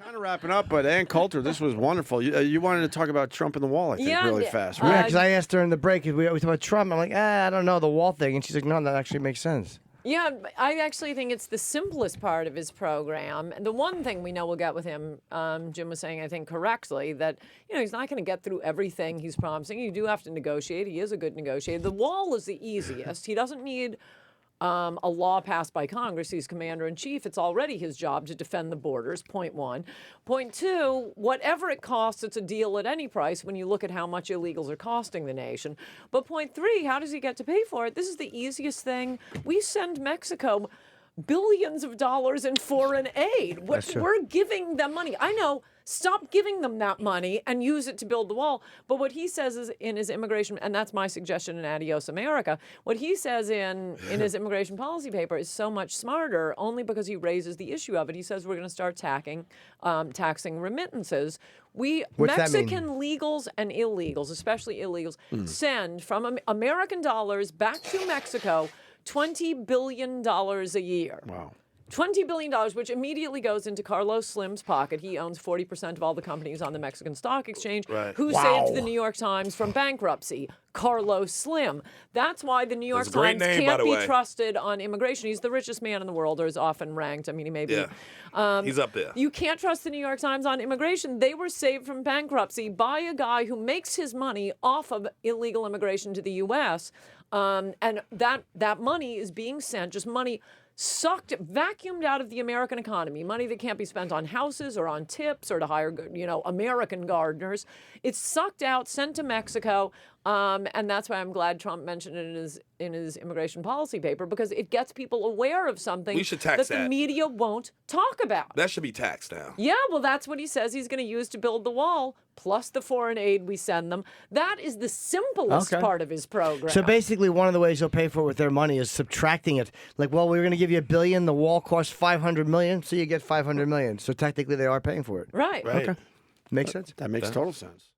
Kind of wrapping up, but Ann Coulter, this was wonderful. You wanted to talk about Trump and the wall, I think, really fast, right? Yeah, because I asked her in the break, we talked about Trump. I'm like, I don't know, the wall thing. And she's like, no, that actually makes sense. Yeah, I actually think it's the simplest part of his program. And the one thing we know we'll get with him, Jim was saying, I think correctly, that he's not going to get through everything he's promising. You do have to negotiate. He is a good negotiator. The wall is the easiest. He doesn't need a law passed by Congress. He's commander in chief. It's already his job to defend the borders, point one. Point two, whatever it costs, it's a deal at any price when you look at how much illegals are costing the nation. But point three, how does he get to pay for it? This is the easiest thing. We send Mexico billions of dollars in foreign aid. We're giving them money. I know. Stop giving them that money and use it to build the wall. But what he says is in his immigration, and that's my suggestion in Adios America, what he says in his immigration policy paper is so much smarter only because he raises the issue of it. He says we're going to start taxing remittances. Mexican legals and illegals, especially illegals, send from American dollars back to Mexico $20 billion a year. Wow. $20 billion, which immediately goes into Carlos Slim's pocket. He owns 40% of all the companies on the Mexican Stock Exchange. Right. Who saved the New York Times from bankruptcy? Carlos Slim. That's why the New York Times can't be trusted on immigration. He's the richest man in the world, or is often ranked. I mean, he may be. Yeah. He's up there. You can't trust the New York Times on immigration. They were saved from bankruptcy by a guy who makes his money off of illegal immigration to the U.S. And that money is being sent, just money vacuumed out of the American economy, money that can't be spent on houses or on tips or to hire, American gardeners. It's sucked out, sent to Mexico, and that's why I'm glad Trump mentioned it in his immigration policy paper, because it gets people aware of something We should tax that the media won't talk about. That should be taxed now. Yeah, well, that's what he says he's going to use to build the wall, plus the foreign aid we send them. That is the simplest part of his program. So basically, one of the ways he'll pay for it with their money is subtracting it. Like, well, we're going to give you $1 billion. The wall costs $500 million, so you get $500 million. So technically, they are paying for it. Right. Okay. Makes sense. That makes total sense.